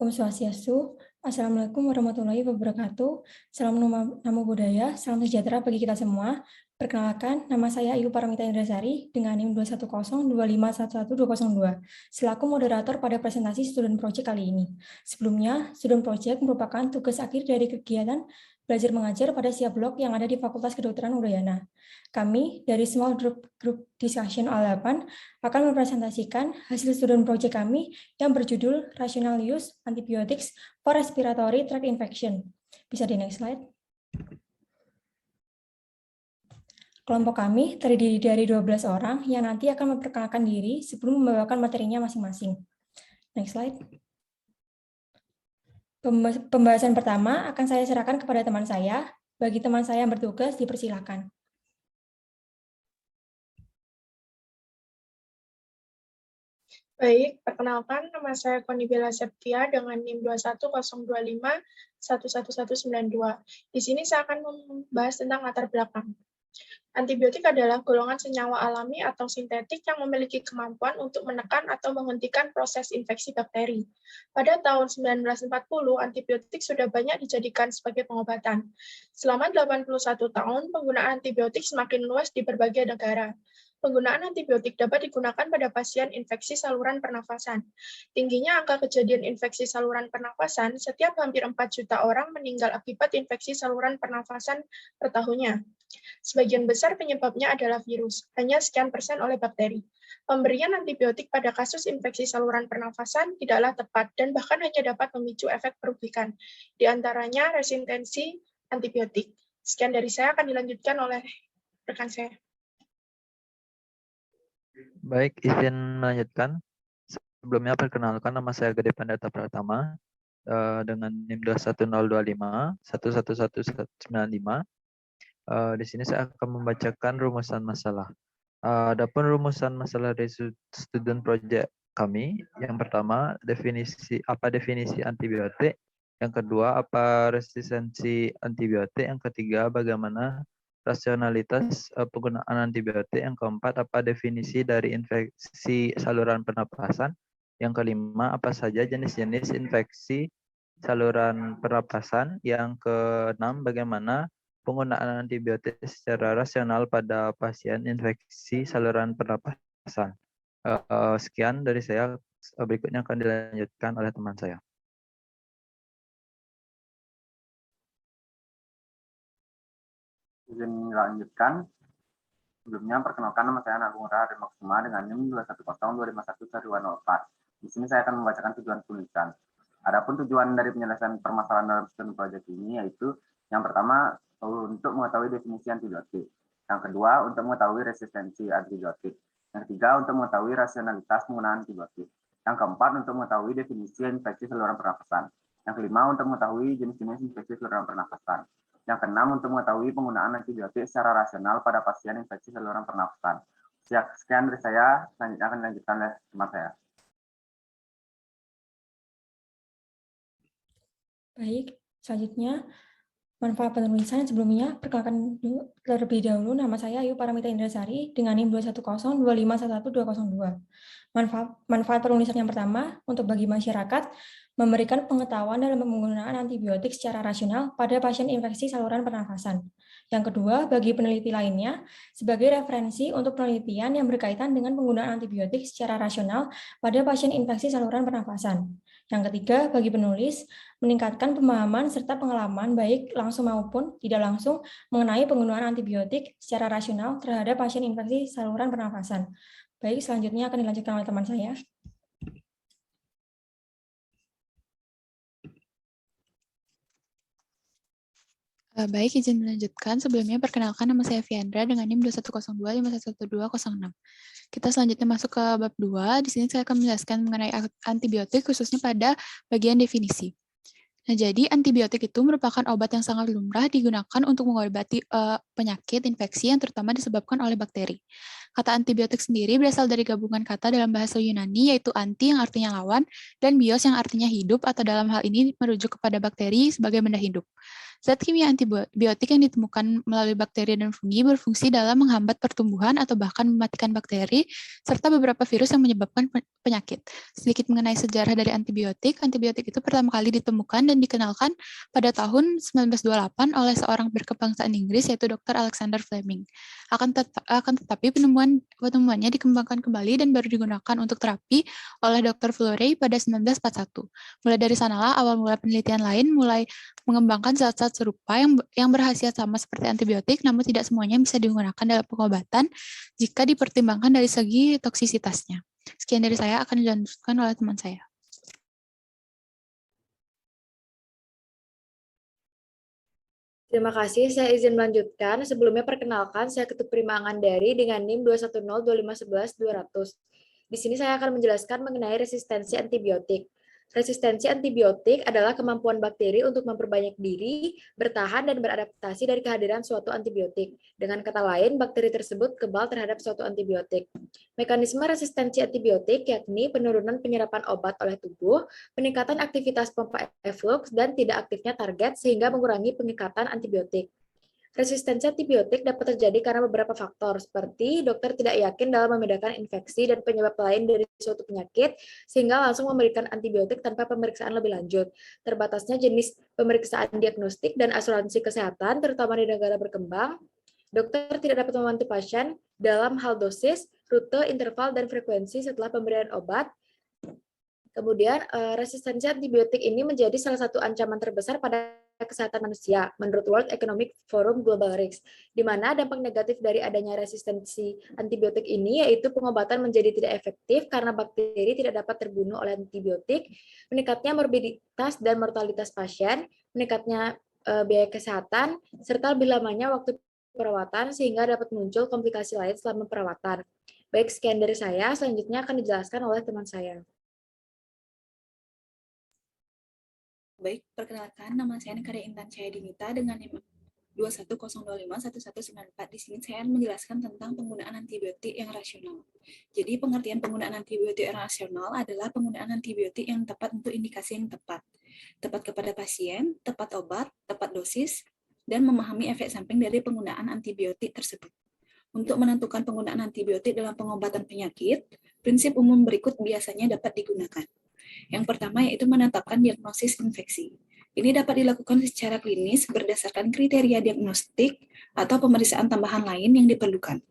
Om Swastiastu, Assalamualaikum warahmatullahi wabarakatuh. Salam Namo Buddhaya, salam sejahtera bagi kita semua. Perkenalkan, nama saya Ayu Paramita Indrasari dengan NIM 21025111202 selaku moderator pada presentasi Student Project kali ini. Sebelumnya, Student Project merupakan tugas akhir dari kegiatan belajar mengajar pada setiap blok yang ada di Fakultas Kedokteran Udayana. Kami dari Small Group Discussion Al-8 akan mempresentasikan hasil Student Project kami yang berjudul Rational Use Antibiotics for Respiratory Tract Infection. Bisa di next slide. Kelompok kami terdiri dari 12 orang yang nanti akan memperkenalkan diri sebelum membawakan materinya masing-masing. Next slide. Pembahasan pertama akan saya serahkan kepada teman saya. Bagi teman saya yang bertugas, dipersilakan. Baik, perkenalkan nama saya Koni Bella Septia dengan NIM 21025111192. Di sini saya akan membahas tentang latar belakang. Antibiotik adalah golongan senyawa alami atau sintetik yang memiliki kemampuan untuk menekan atau menghentikan proses infeksi bakteri. Pada tahun 1940, antibiotik sudah banyak dijadikan sebagai pengobatan. Selama 81 tahun, penggunaan antibiotik semakin luas di berbagai negara. Penggunaan antibiotik dapat digunakan pada pasien infeksi saluran pernafasan. Tingginya angka kejadian infeksi saluran pernafasan, setiap hampir 4 juta orang meninggal akibat infeksi saluran pernafasan per tahunnya. Sebagian besar penyebabnya adalah virus, hanya sekian persen oleh bakteri. Pemberian antibiotik pada kasus infeksi saluran pernafasan tidaklah tepat dan bahkan hanya dapat memicu efek merugikan, di antaranya resistensi antibiotik. Sekian dari saya, akan dilanjutkan oleh rekan saya. Baik, izin melanjutkan. Sebelumnya perkenalkan, nama saya Gede Pandata Pratama dengan NIM 21025111195. Di sini saya akan membacakan rumusan masalah. Adapun rumusan masalah dari student project kami, yang pertama apa definisi antibiotik, yang kedua apa resistensi antibiotik, yang ketiga bagaimana rasionalitas penggunaan antibiotik, yang keempat apa definisi dari infeksi saluran pernapasan, yang kelima apa saja jenis-jenis infeksi saluran pernapasan, yang keenam bagaimana penggunaan antibiotik secara rasional pada pasien infeksi saluran pernapasan. Sekian dari saya, berikutnya akan dilanjutkan oleh teman saya. Izin melanjutkan. Sebelumnya perkenalkan, nama saya Agung Rara Maksuma dengan NIM 21025111204. Di sini saya akan membacakan tujuan tulisan. Adapun tujuan dari penyelesaian permasalahan dalam student project ini yaitu yang pertama untuk mengetahui definisi antibiotik, yang kedua untuk mengetahui resistensi antibiotik, yang ketiga untuk mengetahui rasionalitas penggunaan antibiotik, yang keempat untuk mengetahui definisi infeksi saluran pernafasan, yang kelima untuk mengetahui jenis-jenis infeksi saluran pernafasan, yang keenam untuk mengetahui penggunaan antibiotik secara rasional pada pasien infeksi saluran pernafasan. Sekian dari saya, selanjutnya akan dilanjutkan oleh teman saya. Baik, selanjutnya manfaat penulisan sebelumnya, perkenalkan terlebih dahulu nama saya Ayu Paramita Indrasari dengan NIM 21025111202. Manfaat penulisan yang pertama untuk bagi masyarakat memberikan pengetahuan dalam penggunaan antibiotik secara rasional pada pasien infeksi saluran pernafasan. Yang kedua, bagi peneliti lainnya sebagai referensi untuk penelitian yang berkaitan dengan penggunaan antibiotik secara rasional pada pasien infeksi saluran pernafasan. Yang ketiga, bagi penulis meningkatkan pemahaman serta pengalaman baik langsung maupun tidak langsung mengenai penggunaan antibiotik secara rasional terhadap pasien infeksi saluran pernafasan. Baik, selanjutnya akan dilanjutkan oleh teman saya. Baik, izin melanjutkan. Sebelumnya perkenalkan nama saya Fiandra dengan NIM 21025111206. Kita selanjutnya masuk ke bab 2. Di sini saya akan menjelaskan mengenai antibiotik khususnya pada bagian definisi. Nah, jadi antibiotik itu merupakan obat yang sangat lumrah digunakan untuk mengobati penyakit infeksi yang terutama disebabkan oleh bakteri. Kata antibiotik sendiri berasal dari gabungan kata dalam bahasa Yunani, yaitu anti yang artinya lawan, dan bios yang artinya hidup, atau dalam hal ini merujuk kepada bakteri sebagai benda hidup. Zat kimia antibiotik yang ditemukan melalui bakteri dan fungi berfungsi dalam menghambat pertumbuhan atau bahkan mematikan bakteri, serta beberapa virus yang menyebabkan penyakit. Sedikit mengenai sejarah dari antibiotik itu pertama kali ditemukan dan dikenalkan pada tahun 1928 oleh seorang berkebangsaan Inggris, yaitu Dr. Alexander Fleming. Akan tetapi penemuannya dikembangkan kembali dan baru digunakan untuk terapi oleh Dr. Florey pada 1941. Mulai dari sanalah awal mula penelitian lain mulai mengembangkan zat-zat serupa yang berkhasiat sama seperti antibiotik, namun tidak semuanya bisa digunakan dalam pengobatan jika dipertimbangkan dari segi toksisitasnya. Sekian dari saya, akan dilanjutkan oleh teman saya. Terima kasih, saya izin melanjutkan. Sebelumnya perkenalkan, saya Ketut Prima Angandari dengan NIM 2102511-200. Di sini saya akan menjelaskan mengenai resistensi antibiotik. Resistensi antibiotik adalah kemampuan bakteri untuk memperbanyak diri, bertahan, dan beradaptasi dari kehadiran suatu antibiotik. Dengan kata lain, bakteri tersebut kebal terhadap suatu antibiotik. Mekanisme resistensi antibiotik yakni penurunan penyerapan obat oleh tubuh, peningkatan aktivitas pompa efflux, dan tidak aktifnya target sehingga mengurangi pengikatan antibiotik. Resistensi antibiotik dapat terjadi karena beberapa faktor, seperti dokter tidak yakin dalam membedakan infeksi dan penyebab lain dari suatu penyakit, sehingga langsung memberikan antibiotik tanpa pemeriksaan lebih lanjut. Terbatasnya jenis pemeriksaan diagnostik dan asuransi kesehatan, terutama di negara berkembang. Dokter tidak dapat membantu pasien dalam hal dosis, rute, interval, dan frekuensi setelah pemberian obat. Kemudian, resistensi antibiotik ini menjadi salah satu ancaman terbesar pada kesehatan manusia, menurut World Economic Forum Global Risks, di mana dampak negatif dari adanya resistensi antibiotik ini yaitu pengobatan menjadi tidak efektif karena bakteri tidak dapat terbunuh oleh antibiotik, meningkatnya morbiditas dan mortalitas pasien, meningkatnya biaya kesehatan, serta lebih lamanya waktu perawatan sehingga dapat muncul komplikasi lain selama perawatan. Baik, sekian dari saya. Selanjutnya akan dijelaskan oleh teman saya. Baik, perkenalkan nama saya Nikaria Intan Cahaya Dinita dengan NIM 210251194. Di sini saya menjelaskan tentang penggunaan antibiotik yang rasional. Jadi pengertian penggunaan antibiotik yang rasional adalah penggunaan antibiotik yang tepat untuk indikasi yang tepat kepada pasien, tepat obat, tepat dosis, dan memahami efek samping dari penggunaan antibiotik tersebut. Untuk menentukan penggunaan antibiotik dalam pengobatan penyakit, prinsip umum berikut biasanya dapat digunakan. Yang pertama yaitu menetapkan diagnosis infeksi. Ini dapat dilakukan secara klinis berdasarkan kriteria diagnostik atau pemeriksaan tambahan lain yang diperlukan.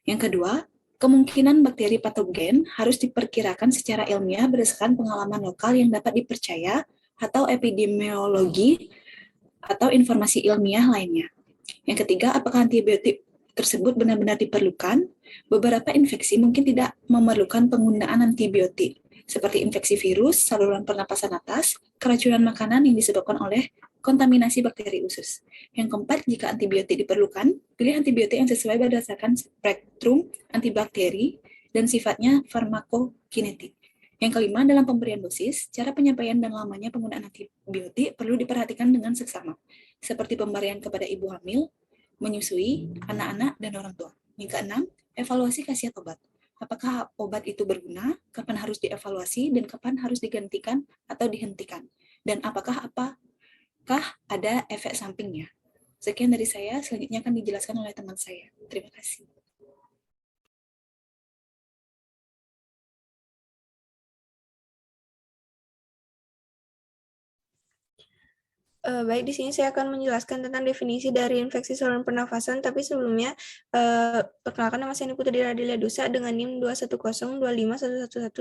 Yang kedua, kemungkinan bakteri patogen harus diperkirakan secara ilmiah berdasarkan pengalaman lokal yang dapat dipercaya atau epidemiologi atau informasi ilmiah lainnya. Yang ketiga, apakah antibiotik tersebut benar-benar diperlukan? Beberapa infeksi mungkin tidak memerlukan penggunaan antibiotik, seperti infeksi virus, saluran pernapasan atas, keracunan makanan yang disebabkan oleh kontaminasi bakteri usus. Yang keempat, jika antibiotik diperlukan, pilih antibiotik yang sesuai berdasarkan spektrum antibakteri dan sifatnya farmakokinetik. Yang kelima, dalam pemberian dosis, cara penyampaian dan lamanya penggunaan antibiotik perlu diperhatikan dengan seksama, seperti pemberian kepada ibu hamil, menyusui, anak-anak, dan orang tua. Yang keenam, evaluasi khasiat obat. Apakah obat itu berguna, kapan harus dievaluasi, dan kapan harus digantikan atau dihentikan, dan apakah ada efek sampingnya. Sekian dari saya, selanjutnya akan dijelaskan oleh teman saya. Terima kasih. Baik, di sini saya akan menjelaskan tentang definisi dari infeksi saluran pernafasan, tapi sebelumnya perkenalkan nama saya Putri Radilia Dusa dengan NIM 21025111197.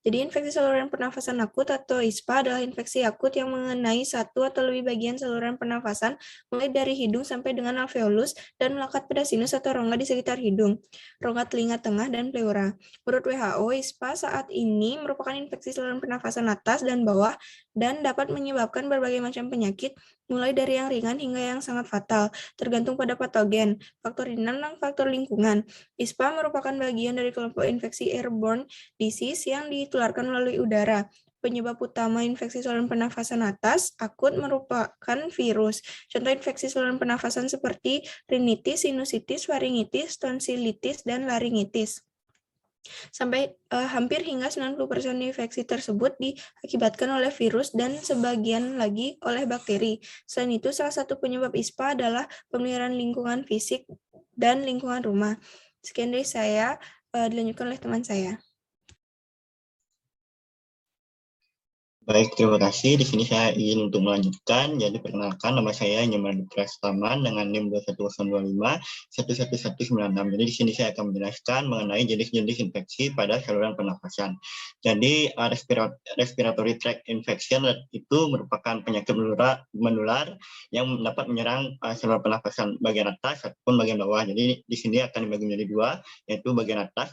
Jadi infeksi saluran pernafasan akut atau ISPA adalah infeksi akut yang mengenai satu atau lebih bagian saluran pernafasan mulai dari hidung sampai dengan alveolus dan melekat pada sinus atau rongga di sekitar hidung, rongga telinga tengah, dan pleura. Menurut WHO, ISPA saat ini merupakan infeksi saluran pernafasan atas dan bawah dan dapat menyebabkan berbagai macam penyakit, mulai dari yang ringan hingga yang sangat fatal, tergantung pada patogen, faktor dinam, dan faktor lingkungan. ISPA merupakan bagian dari kelompok infeksi airborne disease yang ditularkan melalui udara. penyebab utama infeksi saluran pernafasan atas akut merupakan virus. Contoh infeksi saluran pernafasan seperti rinitis, sinusitis, faringitis, tonsilitis, dan laringitis. Sampai hampir hingga 90% infeksi tersebut diakibatkan oleh virus dan sebagian lagi oleh bakteri. Selain itu, salah satu penyebab ISPA adalah pemeliharaan lingkungan fisik dan lingkungan rumah. Sekian dari saya, dilanjutkan oleh teman saya. Baik, terima kasih. Di sini saya ingin untuk melanjutkan. Jadi perkenalkan, nama saya Nyoman Prastaman dengan NIM 21025-11196. Jadi di sini saya akan menjelaskan mengenai jenis-jenis infeksi pada saluran pernafasan. Jadi respiratory tract infection itu merupakan penyakit menular yang dapat menyerang saluran pernafasan bagian atas ataupun bagian bawah. Jadi di sini akan dibagi menjadi dua, yaitu bagian atas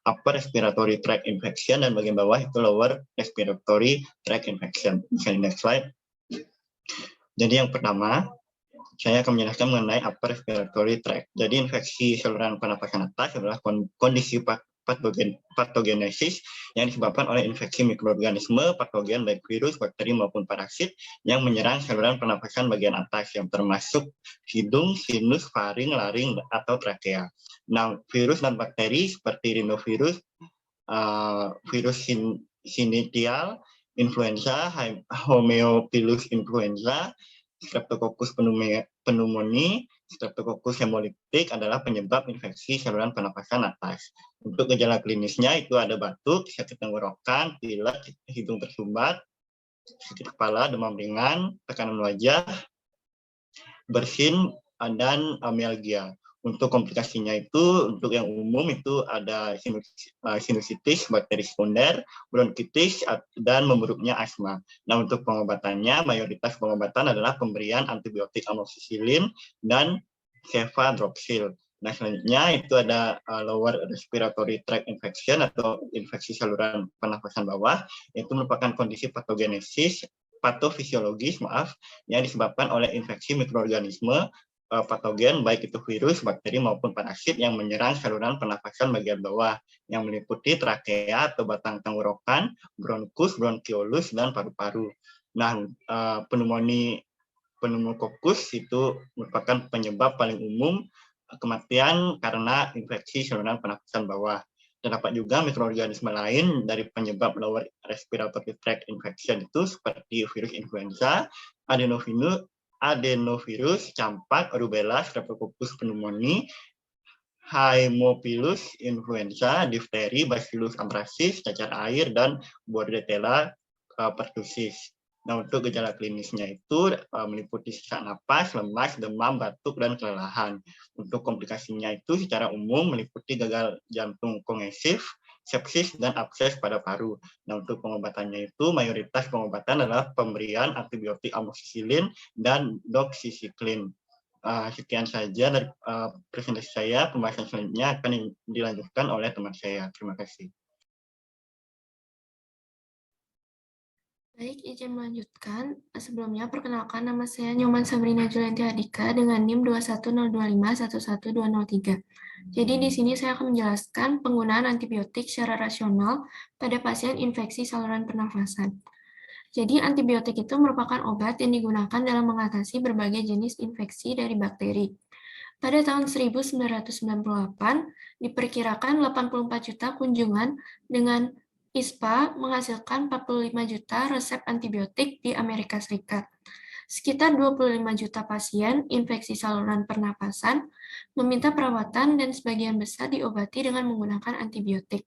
upper respiratory tract infection dan bagian bawah itu lower respiratory tract infection. Bisa di next slide. Jadi yang pertama, saya akan menjelaskan mengenai upper respiratory tract. Jadi infeksi saluran pernafasan atas adalah kondisi patogenesis yang disebabkan oleh infeksi mikroorganisme, patogen baik virus, bakteri maupun parasit yang menyerang saluran pernafasan bagian atas yang termasuk hidung, sinus, faring, laring, atau trakea. Nah, virus dan bakteri seperti rhinovirus, virus syncytial, influenza, Haemophilus influenza, Streptococcus pneumoniae, Streptococcus hemolytic adalah penyebab infeksi saluran pernafasan atas. Untuk gejala klinisnya itu ada batuk, sakit tenggorokan, pilek, hidung tersumbat, sakit kepala, demam ringan, tekanan wajah, bersin, dan mialgia. Untuk komplikasinya itu, untuk yang umum itu ada sinusitis, bakteri sekunder, bronkitis, dan memburuknya asma. Nah, untuk pengobatannya, mayoritas pengobatan adalah pemberian antibiotik amoxicillin dan cefadroxil. Nah, selanjutnya itu ada lower respiratory tract infection atau infeksi saluran pernafasan bawah, yaitu merupakan kondisi patofisiologis yang disebabkan oleh infeksi mikroorganisme patogen baik itu virus, bakteri maupun parasit yang menyerang saluran pernafasan bagian bawah yang meliputi trakea atau batang tenggorokan, bronkus, bronkiolus, dan paru-paru. Nah, pneumococcus itu merupakan penyebab paling umum kematian karena infeksi saluran pernafasan bawah. Terdapat juga mikroorganisme lain dari penyebab lower respiratory tract infection itu seperti virus influenza, adenovirus, campak, rubella, Streptococcus pneumoniae, Haemophilus influenza, difteri, Bacillus anthracis, cacar air, dan Bordetella pertussis. Nah, untuk gejala klinisnya itu meliputi sesak napas, lemas, demam, batuk, dan kelelahan. Untuk komplikasinya itu secara umum meliputi gagal jantung kongesif, sepsis, dan abses pada paru. Nah, untuk pengobatannya itu mayoritas pengobatan adalah pemberian antibiotik amoxicillin dan doxycycline. Sekian saja dari presentasi saya. Pembahasan selanjutnya akan dilanjutkan oleh teman saya. Terima kasih. Baik, izin melanjutkan. Sebelumnya, perkenalkan nama saya Nyoman Sabrina Julianti Hadika dengan NIM 21025-11203. Jadi di sini saya akan menjelaskan penggunaan antibiotik secara rasional pada pasien infeksi saluran pernafasan. Jadi antibiotik itu merupakan obat yang digunakan dalam mengatasi berbagai jenis infeksi dari bakteri. Pada tahun 1998, diperkirakan 84 juta kunjungan dengan ISPA menghasilkan 45 juta resep antibiotik di Amerika Serikat. Sekitar 25 juta pasien infeksi saluran pernapasan meminta perawatan dan sebagian besar diobati dengan menggunakan antibiotik.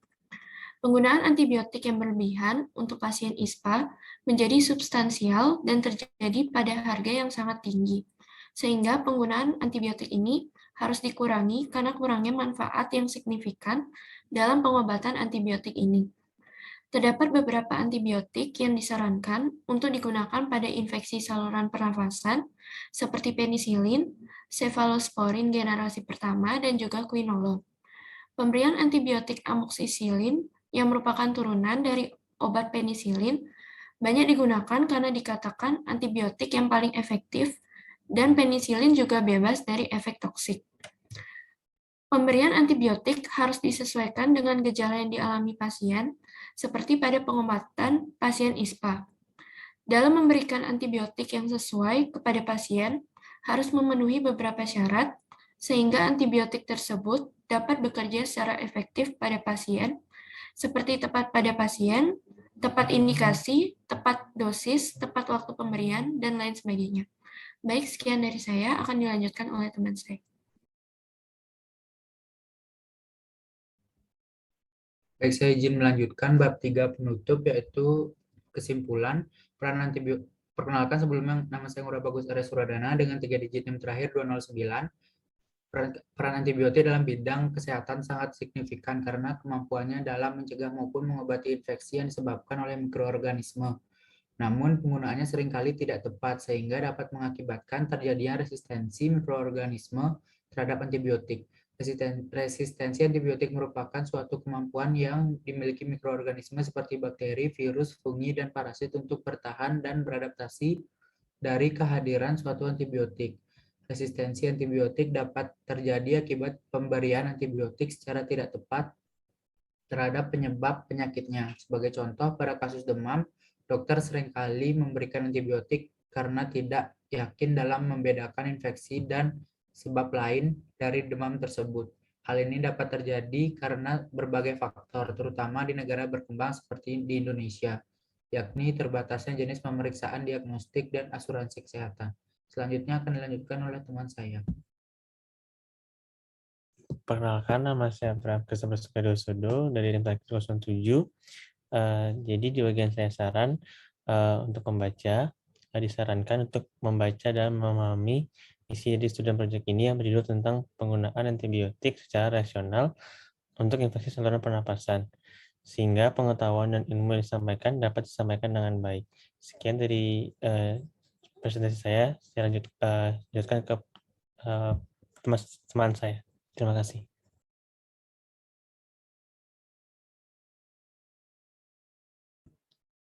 Penggunaan antibiotik yang berlebihan untuk pasien ISPA menjadi substansial dan terjadi pada harga yang sangat tinggi, sehingga penggunaan antibiotik ini harus dikurangi karena kurangnya manfaat yang signifikan dalam pengobatan antibiotik ini. Terdapat beberapa antibiotik yang disarankan untuk digunakan pada infeksi saluran pernafasan, seperti penisilin, cefalosporin generasi pertama, dan juga quinolone. Pemberian antibiotik amoxicillin yang merupakan turunan dari obat penisilin banyak digunakan karena dikatakan antibiotik yang paling efektif dan penisilin juga bebas dari efek toksik. Pemberian antibiotik harus disesuaikan dengan gejala yang dialami pasien, seperti pada pengobatan pasien ISPA. Dalam memberikan antibiotik yang sesuai kepada pasien, harus memenuhi beberapa syarat, sehingga antibiotik tersebut dapat bekerja secara efektif pada pasien, seperti tepat pada pasien, tepat indikasi, tepat dosis, tepat waktu pemberian, dan lain sebagainya. Baik, sekian dari saya, akan dilanjutkan oleh teman saya. Baik, saya izin melanjutkan bab 3 penutup, yaitu kesimpulan. Peran antibiotik. Perkenalkan, sebelumnya nama saya Ngurah Bagus Arya Suradana dengan 3 digit NIM terakhir 209. Peran antibiotik dalam bidang kesehatan sangat signifikan karena kemampuannya dalam mencegah maupun mengobati infeksi yang disebabkan oleh mikroorganisme. Namun, penggunaannya seringkali tidak tepat sehingga dapat mengakibatkan terjadinya resistensi mikroorganisme terhadap antibiotik. Resistensi antibiotik merupakan suatu kemampuan yang dimiliki mikroorganisme seperti bakteri, virus, fungi, dan parasit untuk bertahan dan beradaptasi dari kehadiran suatu antibiotik. Resistensi antibiotik dapat terjadi akibat pemberian antibiotik secara tidak tepat terhadap penyebab penyakitnya. Sebagai contoh, pada kasus demam, dokter seringkali memberikan antibiotik karena tidak yakin dalam membedakan infeksi dan sebab lain dari demam tersebut. Hal ini dapat terjadi karena berbagai faktor, terutama di negara berkembang seperti di Indonesia, yakni terbatasnya jenis pemeriksaan diagnostik dan asuransi kesehatan. Selanjutnya akan dilanjutkan oleh teman saya. Perkenalkan, nama saya Bram Kesabarsukadiosodo dari NIM 07. Jadi di bagian saya saran untuk membaca, disarankan untuk membaca dan memahami isi di student project ini yang berjudul tentang penggunaan antibiotik secara rasional untuk infeksi saluran pernapasan, sehingga pengetahuan dan ilmu yang disampaikan dapat disampaikan dengan baik. Sekian dari presentasi saya lanjutkan ke teman saya. Terima kasih.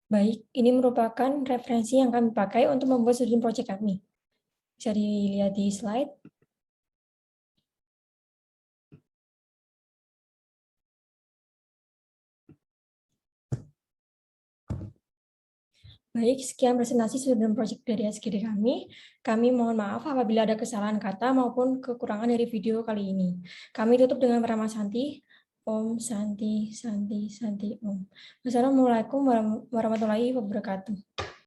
Baik, ini merupakan referensi yang kami pakai untuk membuat student project kami. Bisa dilihat di slide. Baik, sekian presentasi student project dari SGD kami. Kami mohon maaf apabila ada kesalahan kata maupun kekurangan dari video kali ini. Kami tutup dengan Rama Santi. Om Santi, Santi, Santi, Om. Wassalamualaikum warahmatullahi wabarakatuh.